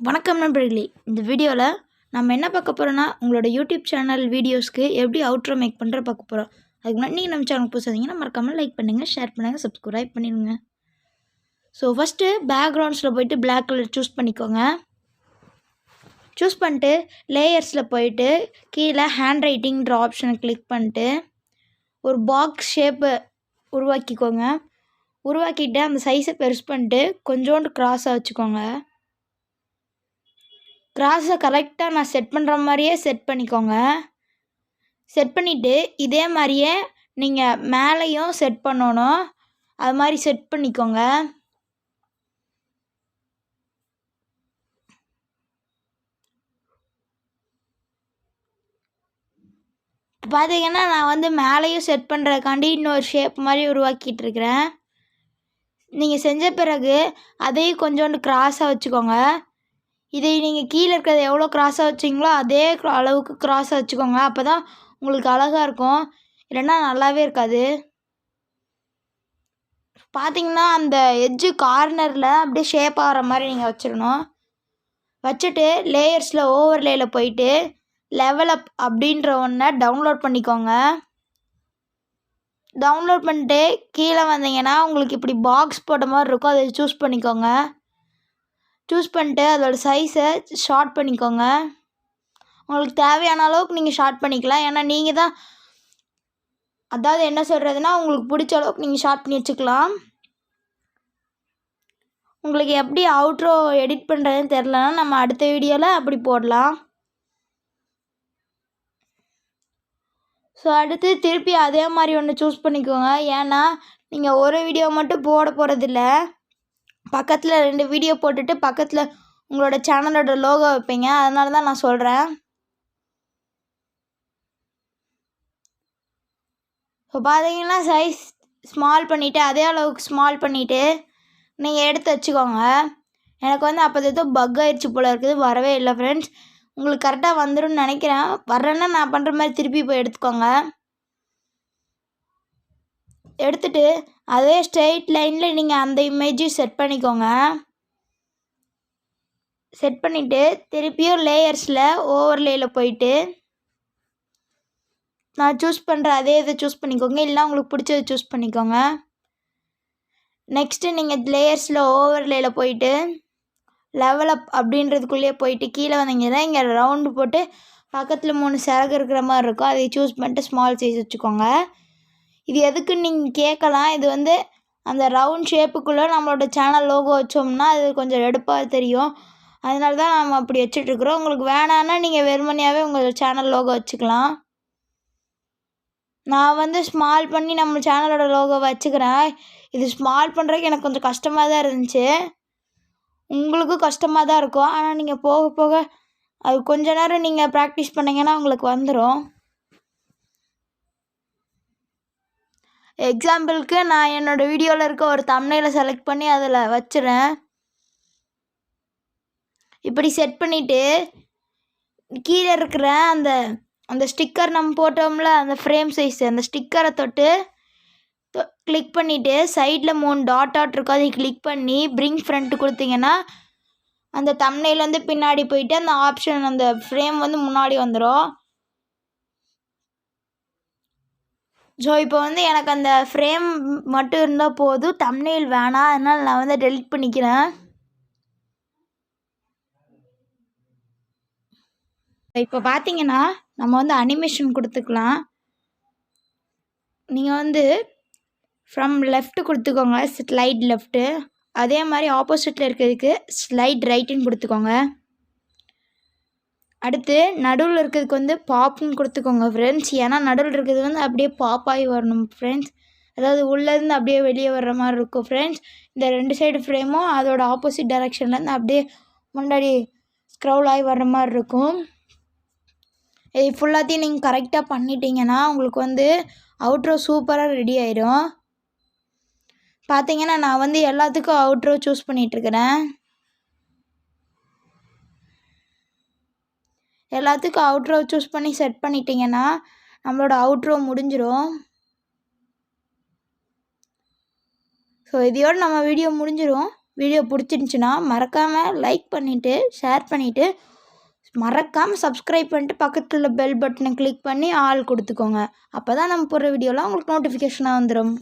வணக்கம் நண்பர்களே. இந்த வீடியோவில் நம்ம என்ன பார்க்க போகிறோன்னா, உங்களோட யூடியூப் சேனல் வீடியோஸ்க்கு எப்படி அவுட்ரோ மேக் பண்ணுற பார்க்க போகிறோம். அதுக்கு முன்னாடி நீங்கள் நம்ம சேனல் புதுசாக மறக்காமல் லைக் பண்ணுங்கள், ஷேர் பண்ணுங்கள், சப்ஸ்கிரைப் பண்ணிடுங்க. ஸோ ஃபஸ்ட்டு பேக்ரவுண்ட்ஸில் போய்ட்டு பிளாக் கலர் சூஸ் பண்ணிக்கோங்க. சூஸ் பண்ணிட்டு லேயர்ஸில் போயிட்டு கீழே ஹேண்ட் ரைட்டிங்கிற ஆப்ஷனை கிளிக் பண்ணிட்டு ஒரு பாக்ஸ் ஷேப்பை உருவாக்கிக்கோங்க. உருவாக்கிட்டு அந்த சைஸை பெருசு பண்ணிட்டு கொஞ்சோண்டு கிராஸாக வச்சுக்கோங்க. கிராஸை கரெக்டாக நான் செட் பண்ணுற மாதிரியே செட் பண்ணிக்கோங்க. செட் பண்ணிவிட்டு இதே மாதிரியே நீங்கள் மேலேயும் செட் பண்ணணும். அது மாதிரி செட் பண்ணிக்கோங்க. பார்த்தீங்கன்னா நான் மேலேயும் செட் பண்ணுறதுக்காண்டி இன்னொரு ஷேப் மாதிரி உருவாக்கிட்டு இருக்கிறேன். நீங்கள் செஞ்ச பிறகு அதையும் கொஞ்சோண்டு கிராஸாக வச்சுக்கோங்க. இதை நீங்கள் கீழே இருக்கிறத எவ்வளோ கிராஸாக வச்சிங்களோ அதே அளவுக்கு கிராஸாக வச்சுக்கோங்க. அப்போ தான் உங்களுக்கு அழகாக இருக்கும், இல்லைன்னா நல்லாவே இருக்காது. பார்த்தீங்கன்னா அந்த எட்ஜு கார்னரில் அப்படியே ஷேப் ஆகிற மாதிரி நீங்கள் வச்சிடணும். வச்சுட்டு லேயர்ஸில் ஓவர்லேயில் போயிட்டு லெவல் அப் அப்படின்ற ஒன்றை டவுன்லோட் பண்ணிக்கோங்க. டவுன்லோட் பண்ணிட்டு கீழே வந்தீங்கன்னா உங்களுக்கு இப்படி பாக்ஸ் போட்ட மாதிரி இருக்கும், அதை சூஸ் பண்ணிக்கோங்க. சூஸ் பண்ணிட்டு அதோடய சைஸை ஷார்ட் பண்ணிக்கோங்க. உங்களுக்கு தேவையான அளவுக்கு நீங்கள் ஷார்ட் பண்ணிக்கலாம். ஏன்னா நீங்கள் தான், அதாவது என்ன சொல்கிறதுனா, உங்களுக்கு பிடிச்ச அளவுக்கு நீங்கள் ஷார்ட் பண்ணி வச்சுக்கலாம். உங்களுக்கு எப்படி அவுட்ரோ எடிட் பண்ணுறதுன்னு தெரிலனா நம்ம அடுத்த வீடியோவில் அப்படி போடலாம். ஸோ அடுத்து திருப்பி அதே மாதிரி ஒன்று சூஸ் பண்ணிக்கோங்க. ஏன்னா நீங்கள் ஒரு வீடியோ மட்டும் போட போகிறதில்ல, பக்கத்தில் 2 வீடியோ போட்டுட்டு பக்கத்தில் உங்களோட சேனலோட லோகோ வைப்பீங்க. அதனால தான் நான் சொல்கிறேன். இப்போ பார்த்தீங்கன்னா சைஸ் ஸ்மால் பண்ணிவிட்டு அதே அளவுக்கு ஸ்மால் பண்ணிவிட்டு நீங்கள் எடுத்து வச்சுக்கோங்க. எனக்கு அப்போ ஏதோ பக் ஆயிடுச்சு போல் இருக்குது, வரவே இல்லை ஃப்ரெண்ட்ஸ். உங்களுக்கு கரெக்டாக வந்துடும் நினைக்கிறேன். வரேன்னா நான் பண்ணுற மாதிரி திருப்பி போய் எடுத்துக்கோங்க. எடுத்துகிட்டு அதே ஸ்ட்ரெயிட் லைனில் நீங்கள் அந்த இமேஜையும் செட் பண்ணிக்கோங்க. செட் பண்ணிவிட்டு திருப்பியும் லேயர்ஸில் ஓவர்லேயில் போயிட்டு நான் சூஸ் பண்ணுற அதே இதை சூஸ் பண்ணிக்கோங்க, இல்லைனா உங்களுக்கு பிடிச்சதை சூஸ் பண்ணிக்கோங்க. நெக்ஸ்ட்டு நீங்கள் லேயர்ஸில் ஓவர்லேயில் போயிட்டு லெவல் அப் அப்படின்றதுக்குள்ளேயே போயிட்டு கீழே வந்தீங்கன்னா இங்கே ரவுண்டு போட்டு பக்கத்தில் 3 சிறகு இருக்கிற மாதிரி இருக்கும், அதை சூஸ் பண்ணிட்டு ஸ்மால் சைஸ் வச்சுக்கோங்க. இது எதுக்குன்னு நீங்கள் கேட்கலாம். இது அந்த ரவுண்ட் ஷேப்புக்குள்ளே நம்மளோட சேனல் லோகோ வச்சோம்னா அது கொஞ்சம் எடுப்பாக தெரியும். அதனால தான் நம்ம அப்படி வச்சிட்ருக்குறோம். உங்களுக்கு வேணான்னா நீங்கள் வெறுமனையாகவே உங்கள் சேனல் லோகோ வச்சுக்கலாம். நான் ஸ்மால் பண்ணி நம்ம சேனலோட லோகோ வச்சுக்கிறேன். இது ஸ்மால் பண்ணுறதுக்கு எனக்கு கொஞ்சம் கஷ்டமாக தான் இருந்துச்சு, உங்களுக்கும் கஷ்டமாக தான் இருக்கும். ஆனால் நீங்கள் போக போக அது கொஞ்ச நேரம் நீங்கள் ப்ராக்டிஸ் பண்ணிங்கன்னா உங்களுக்கு வந்துடும். எக்ஸாம்பிளுக்கு நான் என்னோடய வீடியோவில் இருக்க ஒரு தம்ப்நெயிலை செலக்ட் பண்ணி அதில் வச்சுறேன். இப்படி செட் பண்ணிவிட்டு கீழே இருக்கிற அந்த ஸ்டிக்கர் நம்ம போட்டோம்ல, அந்த ஃப்ரேம் சைஸ், அந்த ஸ்டிக்கரை தொட்டு கிளிக் பண்ணிவிட்டு சைடில் 3 டாட் இருக்கும், அதை கிளிக் பண்ணி பிரிங் ஃப்ரண்ட் கொடுத்தீங்கன்னா அந்த தம்ப்நெயில் பின்னாடி போயிட்டு அந்த ஆப்ஷன் அந்த ஃப்ரேம் முன்னாடி வந்துடும். ஸோ இப்போ எனக்கு அந்த ஃப்ரேம் மட்டும் இருந்தால் போதும், தம்ப்நெயில் வேணாம். அதனால் நான் டெலிட் பண்ணிக்கிறேன். இப்போ பார்த்தீங்கன்னா நம்ம அனிமேஷன் கொடுத்துக்கலாம். நீங்கள் ஃப்ரம் லெஃப்ட் கொடுத்துக்கோங்க, ஸ்லைட் லெஃப்ட்டு. அதே மாதிரி ஆப்போசிட்டில் இருக்கிறதுக்கு ஸ்லைட் ரைட்டுன்னு கொடுத்துக்கோங்க. அடுத்து நடுவில் இருக்கிறதுக்கு பாப்னு கொடுத்துக்கோங்க ஃப்ரெண்ட்ஸ். ஏன்னா நடுவில் இருக்கிறது அப்படியே பாப் ஆகி வரணும் ஃப்ரெண்ட்ஸ். அதாவது உள்ளேருந்து அப்படியே வெளியே வர்ற மாதிரி இருக்கும் ஃப்ரெண்ட்ஸ். இந்த 2 சைடு ஃப்ரேமும் அதோட ஆப்போசிட் டைரெக்ஷன்லேருந்து அப்படியே முன்னாடி ஸ்க்ரோல் ஆகி வர்ற மாதிரி இருக்கும். இது ஃபுல்லாத்தையும் நீங்கள் கரெக்டாக பண்ணிட்டீங்கன்னா உங்களுக்கு அவுட்ரோ சூப்பராக ரெடி ஆயிடும். பார்த்தீங்கன்னா நான் எல்லாத்துக்கும் அவுட்ரோ சூஸ் பண்ணிகிட்ருக்கிறேன். எல்லாத்துக்கும் அவுட்ரோ சூஸ் பண்ணி செட் பண்ணிட்டீங்கன்னா நம்மளோட அவுட்ரோ முடிஞ்சிடும். ஸோ இதையோடு நம்ம வீடியோ முடிஞ்சிடும். வீடியோ பிடிச்சிருந்துச்சின்னா மறக்காமல் லைக் பண்ணிவிட்டு ஷேர் பண்ணிவிட்டு மறக்காமல் சப்ஸ்கிரைப் பண்ணிட்டு பக்கத்தில் உள்ள பெல் பட்டனை கிளிக் பண்ணி ஆல் கொடுத்துக்கோங்க. அப்போ தான் நம்ம போடுற வீடியோலாம் உங்களுக்கு நோட்டிஃபிகேஷனாக வந்துடும்.